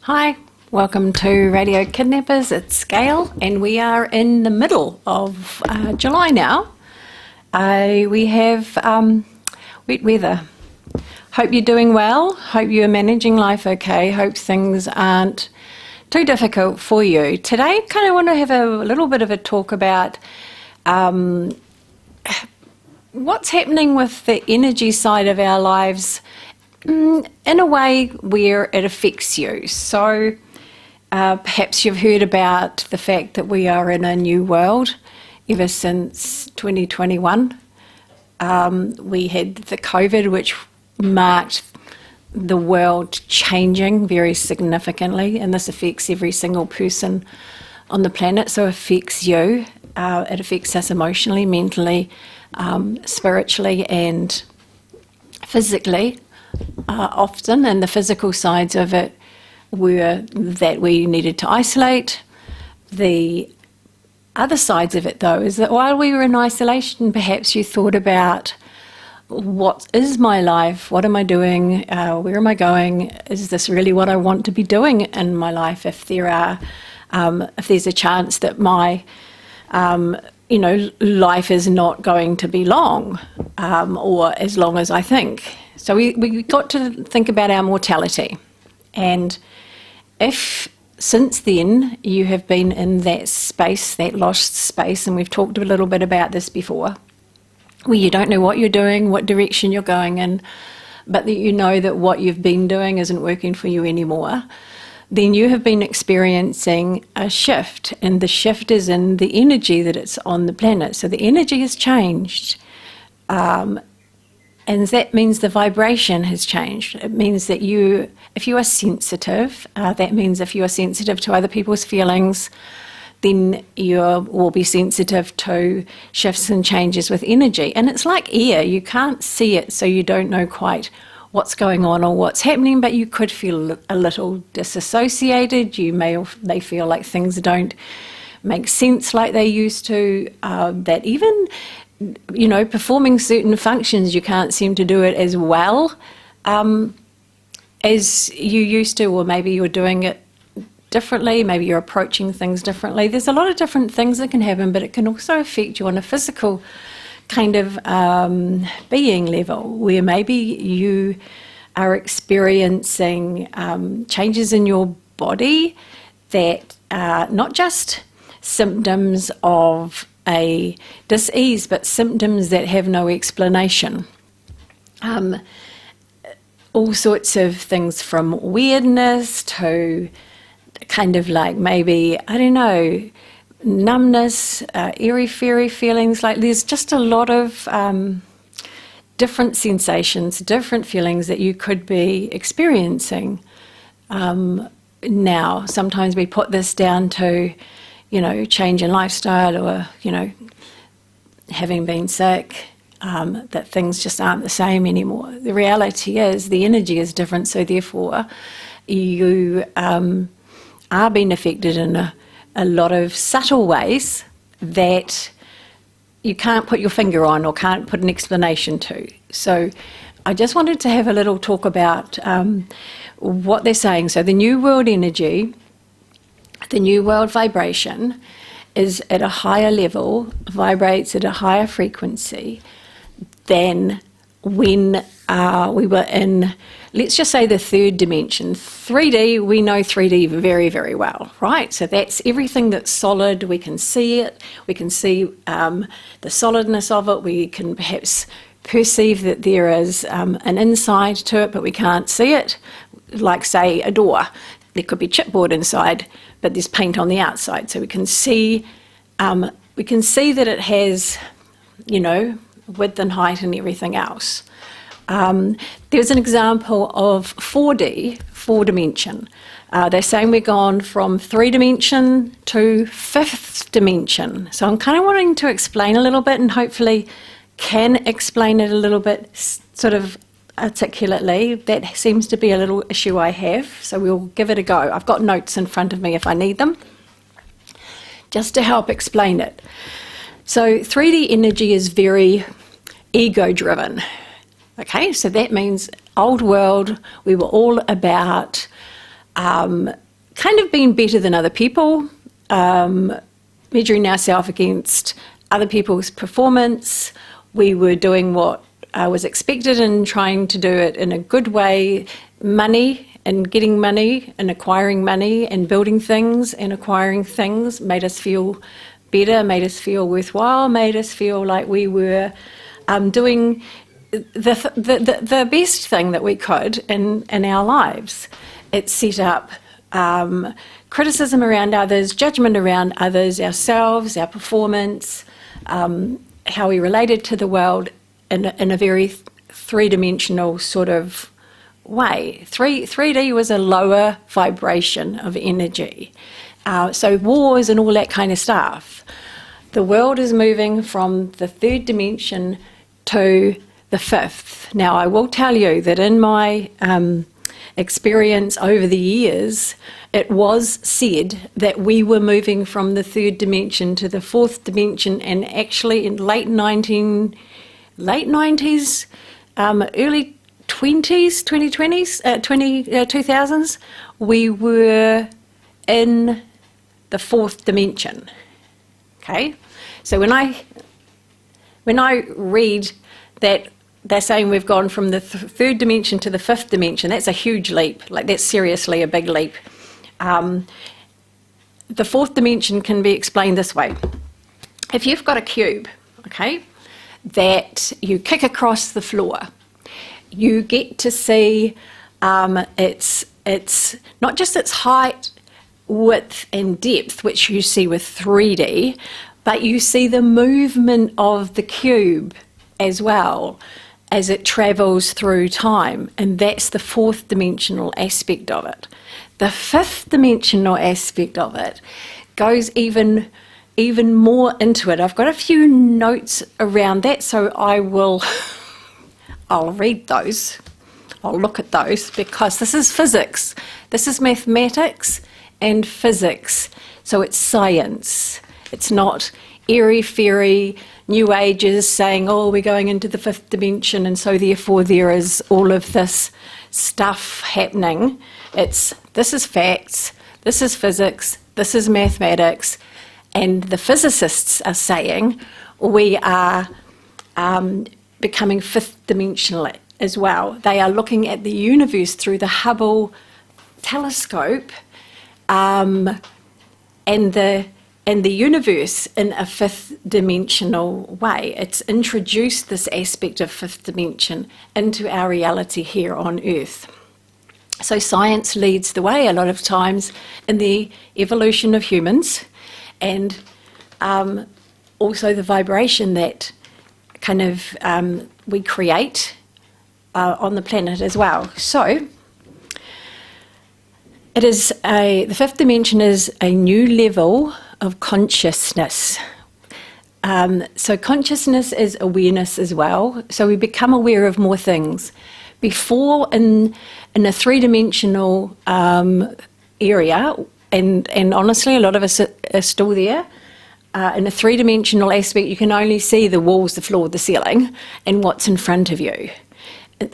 Hi, welcome to Radio Kidnappers. It's Gail, and we are in the middle of July now. We have wet weather. Hope you're doing well. Hope you're managing life okay. Hope things aren't too difficult for you. Today, kind of want to have a little bit of a talk about what's happening with the energy side of our lives in a way where it affects you. So perhaps you've heard about the fact that we are in a new world ever since 2021. We had the COVID, which marked the world changing very significantly, and this affects every single person on the planet. So it affects you, it affects us emotionally, mentally, spiritually and physically. Often, and the physical sides of it were that we needed to isolate. The other sides of it, though, is that while we were in isolation, perhaps you thought about, what is my life? What am I doing? Where am I going? Is this really what I want to be doing in my life? If there's a chance that my life is not going to be long, or as long as I think. So we got to think about our mortality. And if since then you have been in that space, that lost space, and we've talked a little bit about this before, where you don't know what you're doing, what direction you're going in, but that you know that what you've been doing isn't working for you anymore, then you have been experiencing a shift, and the shift is in the energy that it's on the planet. So the energy has changed, and that means the vibration has changed. It means that if you are sensitive, that means if you are sensitive to other people's feelings, then you will be sensitive to shifts and changes with energy. And it's like air, you can't see it, so you don't know quite what's going on or what's happening, but you could feel a little disassociated. You may feel like things don't make sense like they used to, that even performing certain functions, you can't seem to do it as well as you used to, or maybe you're doing it differently, maybe you're approaching things differently. There's a lot of different things that can happen, but it can also affect you on a physical kind of being level, where maybe you are experiencing changes in your body that are not just symptoms of a dis-ease, but symptoms that have no explanation. All sorts of things from weirdness to kind of like maybe, I don't know, numbness, airy-fairy feelings. Like there's just a lot of different sensations, different feelings that you could be experiencing now. Sometimes we put this down to change in lifestyle, or, having been sick, that things just aren't the same anymore. The reality is the energy is different, so therefore you are being affected in a lot of subtle ways that you can't put your finger on or can't put an explanation to. So I just wanted to have a little talk about what they're saying. So the New World energy, the New World vibration is at a higher level, vibrates at a higher frequency than when we were in, let's just say, the third dimension. 3D, we know 3D very, very well, right? So that's everything that's solid. We can see it. We can see the solidness of it. We can perhaps perceive that there is an inside to it, but we can't see it. Like, say, a door. There could be chipboard inside, but there's paint on the outside. So we can see that it has, width and height and everything else. There's an example of 4D, four dimension. They're saying we're gone from 3-dimension to 5th dimension. So I'm kind of wanting to explain a little bit, and hopefully can explain it a little bit sort of articulately. That seems to be a little issue I have, so we'll give it a go. I've got notes in front of me if I need them, just to help explain it. So 3D energy is very ego-driven. Okay, so that means old world, we were all about kind of being better than other people, measuring ourselves against other people's performance. We were doing what was expected and trying to do it in a good way. Money and getting money and acquiring money and building things and acquiring things made us feel better, made us feel worthwhile, made us feel like we were doing the best thing that we could in our lives. It set up criticism around others, judgment around others, ourselves, our performance, how we related to the world in a very three-dimensional sort of way. 3D was a lower vibration of energy. So wars and all that kind of stuff. The world is moving from the third dimension to the fifth. Now, I will tell you that in my experience over the years, it was said that we were moving from the third dimension to the fourth dimension, and actually in late 90s, early 2000s, we were in the fourth dimension. Okay, so when I read that they're saying we've gone from the third dimension to the fifth dimension, that's a huge leap. Like, that's seriously a big leap. The fourth dimension can be explained this way. If you've got a cube, okay, that you kick across the floor, you get to see its not just its height, width and depth, which you see with 3D, but you see the movement of the cube as well as it travels through time, and that's the fourth dimensional aspect of it. The fifth dimensional aspect of it goes even more into it. I've got a few notes around that, so I'll read those. I'll look at those, because this is physics. This is mathematics and physics. So it's science. It's not airy-fairy New Ages saying, oh, we're going into the fifth dimension and so therefore there is all of this stuff happening. This is facts, this is physics, this is mathematics, and the physicists are saying we are becoming fifth dimensional as well. They are looking at the universe through the Hubble telescope, and the universe in a fifth dimensional way. It's introduced this aspect of fifth dimension into our reality here on Earth. So science leads the way a lot of times in the evolution of humans, and also the vibration that kind of we create on the planet as well. So the fifth dimension is a new level of consciousness. So consciousness is awareness as well. So we become aware of more things. Before, in a three-dimensional area, and honestly, a lot of us are still there. In a three-dimensional aspect, you can only see the walls, the floor, the ceiling, and what's in front of you.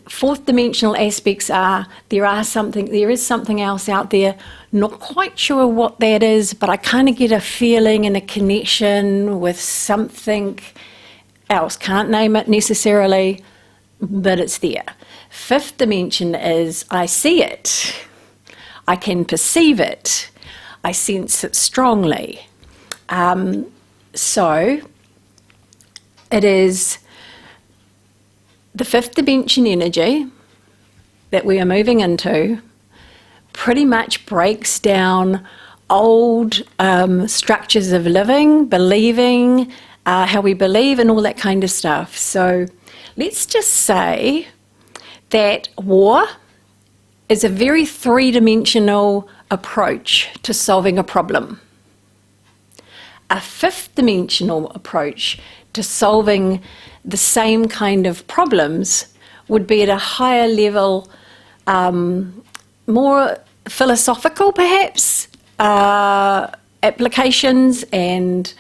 Fourth dimensional aspects there is something else out there, not quite sure what that is, but I kind of get a feeling and a connection with something else. Can't name it necessarily, but it's there. Fifth dimension is I see it, I can perceive it, I sense it strongly. So it is the fifth dimension energy that we are moving into pretty much breaks down old structures of living, believing, how we believe and all that kind of stuff. So let's just say that war is a very three-dimensional approach to solving a problem. A fifth dimensional approach to solving the same kind of problems would be at a higher level, more philosophical perhaps, applications and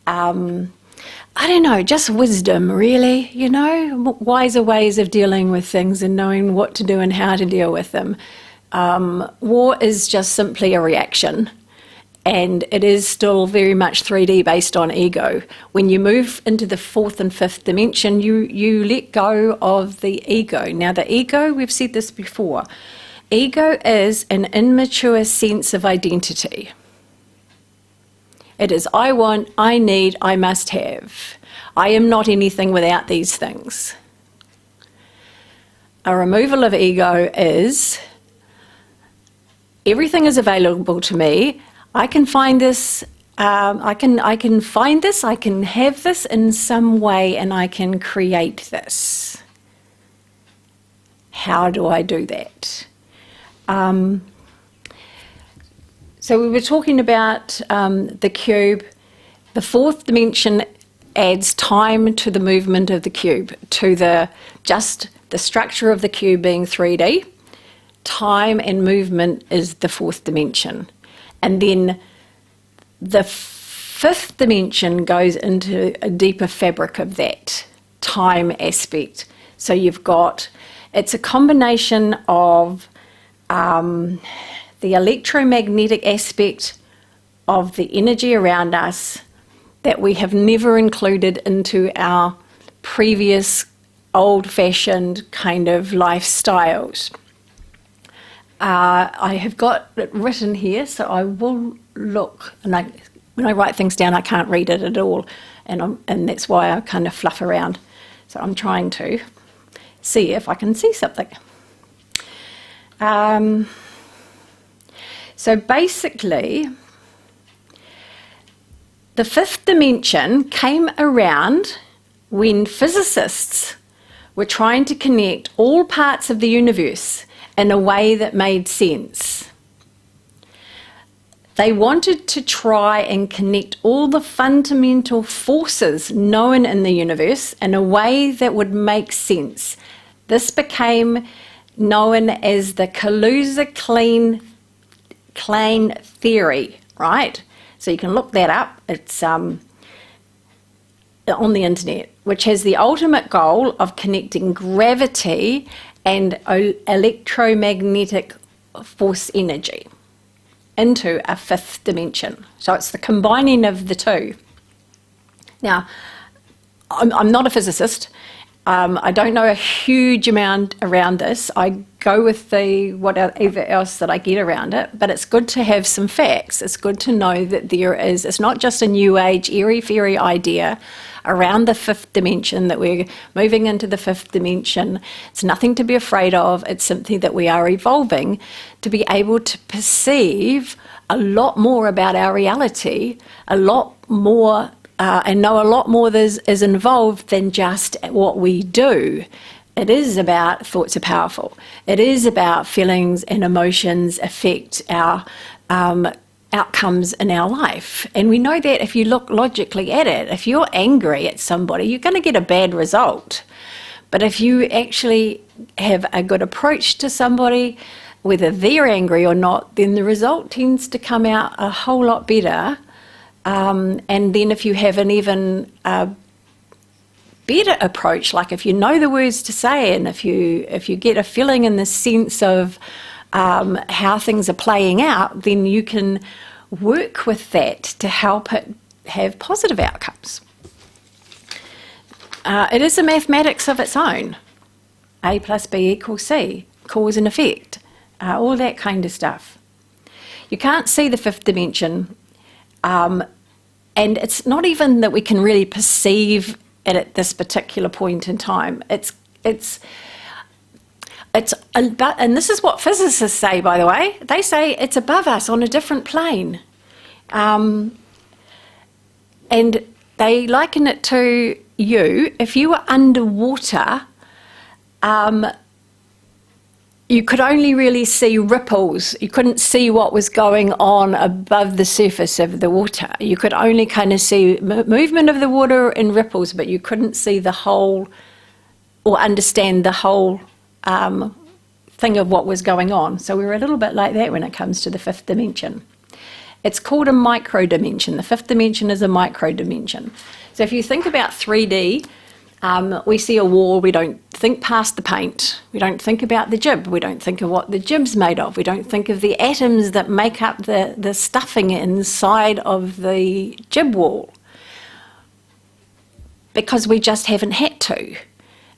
I don't know, just wisdom really, you know, wiser ways of dealing with things and knowing what to do and how to deal with them. war is just simply a reaction, and it is still very much 3D based on ego. When you move into the fourth and fifth dimension, you let go of the ego. Now, the ego, we've said this before, ego is an immature sense of identity. It is I want, I need, I must have. I am not anything without these things. A removal of ego is everything is available to me. I can find this. I can find this. I can have this in some way, and I can create this. How do I do that? So we were talking about the cube. The fourth dimension adds time to the movement of the cube, to the structure of the cube being 3D. Time and movement is the fourth dimension. And then the fifth dimension goes into a deeper fabric of that time aspect. So you've got, it's a combination of the electromagnetic aspect of the energy around us that we have never included into our previous old-fashioned kind of lifestyles. I have got it written here, so I will look. And when I write things down, I can't read it at all, and that's why I kind of fluff around. So I'm trying to see if I can see something. So basically, the fifth dimension came around when physicists were trying to connect all parts of the universe in a way that made sense. They wanted to try and connect all the fundamental forces known in the universe in a way that would make sense. This became known as the Kaluza-Klein theory, right? So you can look that up. It's on the internet, which has the ultimate goal of connecting gravity and electromagnetic force energy into a fifth dimension. So it's the combining of the two. Now, I'm not a physicist. I don't know a huge amount around this. I go with whatever else that I get around it, but it's good to have some facts. It's good to know that it's not just a new age, airy-fairy idea around the fifth dimension, that we're moving into the fifth dimension. It's nothing to be afraid of. It's something that we are evolving to be able to perceive a lot more about our reality, a lot more, and know a lot more that is involved than just what we do. It is about thoughts are powerful. It is about feelings and emotions affect our outcomes in our life. And we know that if you look logically at it, if you're angry at somebody, you're going to get a bad result. But if you actually have a good approach to somebody, whether they're angry or not, then the result tends to come out a whole lot better. And then if you have an even better approach, like if you know the words to say, and if you get a feeling in the sense of how things are playing out, then you can work with that to help it have positive outcomes. It is a mathematics of its own. A plus B equals C, cause and effect, all that kind of stuff. You can't see the fifth dimension, and it's not even that we can really perceive it at this particular point in time. And this is what physicists say, by the way. They say it's above us on a different plane. And they liken it to you. If you were underwater, you could only really see ripples. You couldn't see what was going on above the surface of the water. You could only kind of see movement of the water in ripples, but you couldn't see the whole or understand the whole thing of what was going on. So we're a little bit like that when it comes to the fifth dimension. It's called a micro dimension. The fifth dimension is a micro dimension. So if you think about 3D, We see a wall, we don't think past the paint. We don't think about the jib. We don't think of what the jib's made of. We don't think of the atoms that make up the stuffing inside of the jib wall, because we just haven't had to,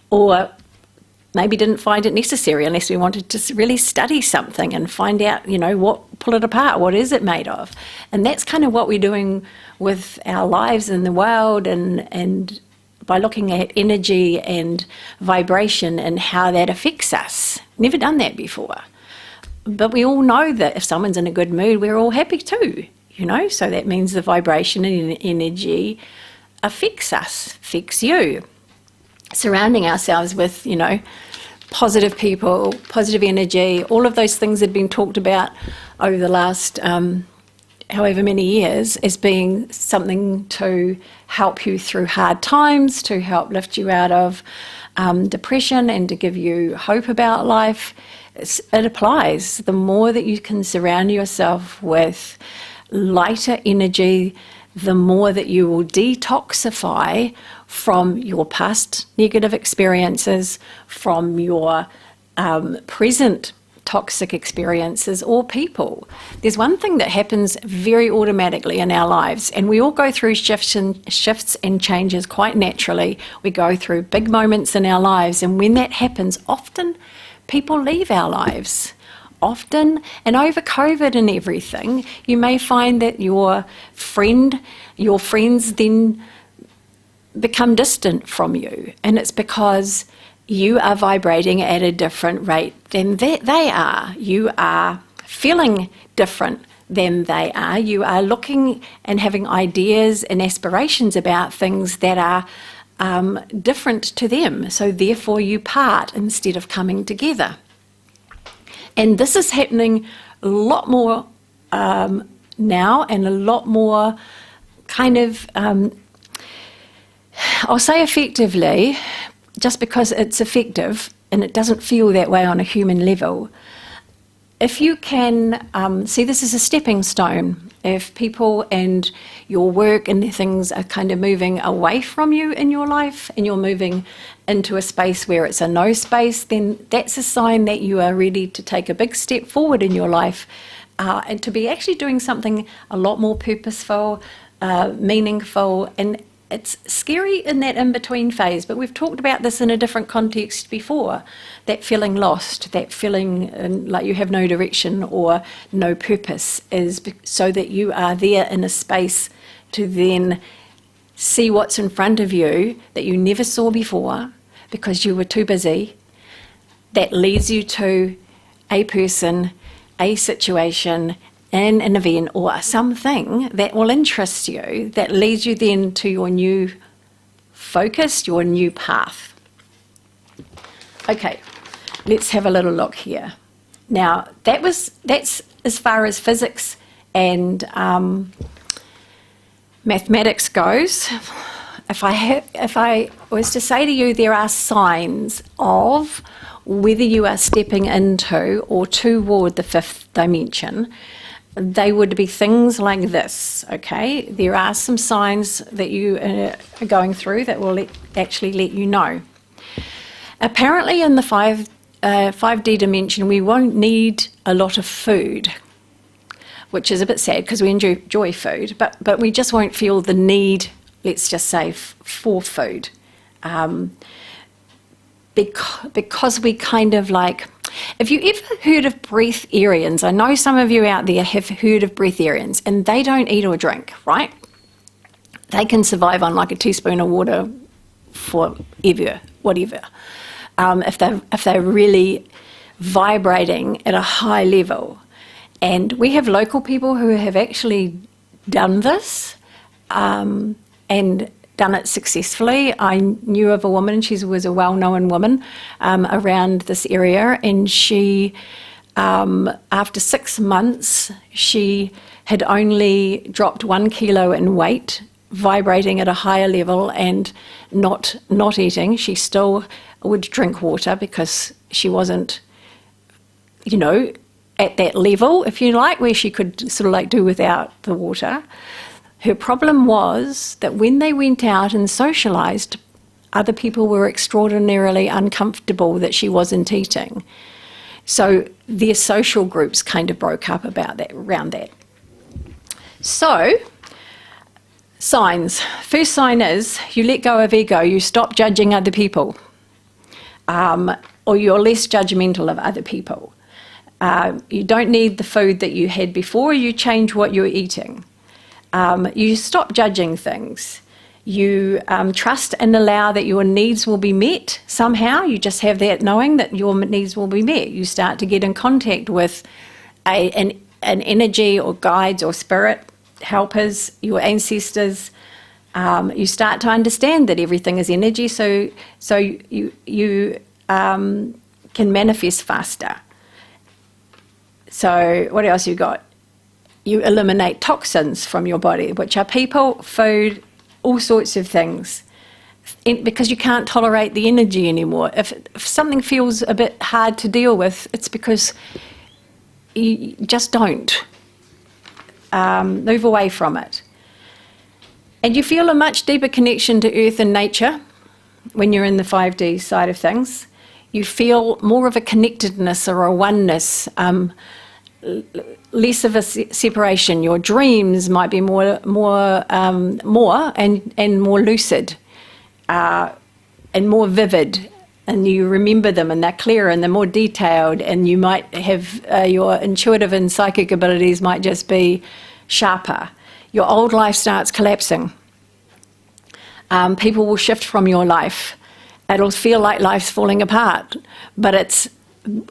or maybe didn't find it necessary unless we wanted to really study something and find out, pull it apart, what is it made of? And that's kind of what we're doing with our lives in the world, and by looking at energy and vibration and how that affects us. Never done that before. But we all know that if someone's in a good mood, we're all happy too, so that means the vibration and energy affects us, affects you. Surrounding ourselves with, positive people, positive energy, all of those things that have been talked about over the last however many years as being something to help you through hard times, to help lift you out of depression and to give you hope about life. It applies. The more that you can surround yourself with lighter energy, the more that you will detoxify from your past negative experiences, from your present toxic experiences or people. There's one thing that happens very automatically in our lives, and we all go through shifts and changes quite naturally. We go through big moments in our lives, and when that happens, often people leave our lives. Often, and over COVID and everything, you may find that your friends then become distant from you, and it's because you are vibrating at a different rate than they are. You are feeling different than they are. You are looking and having ideas and aspirations about things that are different to them, so therefore you part instead of coming together. And this is happening a lot more now, and a lot more kind of, I'll say effectively, just because it's effective and it doesn't feel that way on a human level. If you can see this as a stepping stone, if people and your work and things are kind of moving away from you in your life and you're moving into a space where it's a no space, then that's a sign that you are ready to take a big step forward in your life and to be actually doing something a lot more purposeful, meaningful, and it's scary in that in-between phase, but we've talked about this in a different context before. That feeling lost, that feeling like you have no direction or no purpose, is so that you are there in a space to then see what's in front of you that you never saw before because you were too busy. That leads you to a person, a situation, and an event or something that will interest you, that leads you then to your new focus, your new path. Okay, let's have a little look here. Now, that's as far as physics and mathematics goes. If I was to say to you there are signs of whether you are stepping into or toward the fifth dimension, they would be things like this, okay? There are some signs that you are going through that will actually let you know. Apparently in the 5D dimension, we won't need a lot of food, which is a bit sad because we enjoy food, but we just won't feel the need, let's just say, for food. Because we kind of like, if you ever heard of breatharians, I know some of you out there have heard of breatharians, and they don't eat or drink, right? They can survive on like a teaspoon of water forever, whatever. If they're really vibrating at a high level. And we have local people who have actually done this and done it successfully. I knew of a woman, she was a well-known woman around this area, and she, after 6 months, she had only dropped 1 kilo in weight, vibrating at a higher level and not eating. She still would drink water because she wasn't, at that level, if you like, where she could sort of like do without the water. Her problem was that when they went out and socialised other people were extraordinarily uncomfortable that she wasn't eating. So their social groups kind of broke up about that, around that. So, signs. First sign is you let go of ego, you stop judging other people, or you're less judgmental of other people. You don't need the food that you had before, you change what you're eating. You stop judging things. You trust and allow that your needs will be met somehow. You just have that knowing that your needs will be met. You start to get in contact with an energy or guides or spirit helpers, your ancestors. You start to understand that everything is energy, so you can manifest faster. So what else you got? You eliminate toxins from your body, which are people, food, all sorts of things, because you can't tolerate the energy anymore. If something feels a bit hard to deal with, it's because you just don't. Move away from it. And you feel a much deeper connection to earth and nature when you're in the 5D side of things. You feel more of a connectedness or a oneness, less of a separation. Your dreams might be more and more lucid and more vivid, and you remember them and they're clearer and they're more detailed, and you might have your intuitive and psychic abilities might just be sharper. Your old life starts collapsing. People will shift from your life. It'll feel like life's falling apart, but it's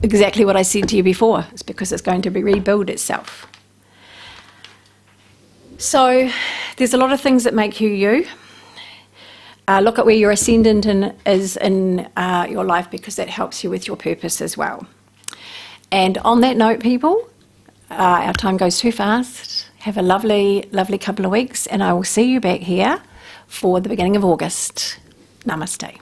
exactly what I said to you before. It's because it's going to rebuild itself. So there's a lot of things that make you you. Look at where your ascendant is in your life, because that helps you with your purpose as well. And on that note, people, our time goes too fast. Have a lovely, lovely couple of weeks, and I will see you back here for the beginning of August. Namaste.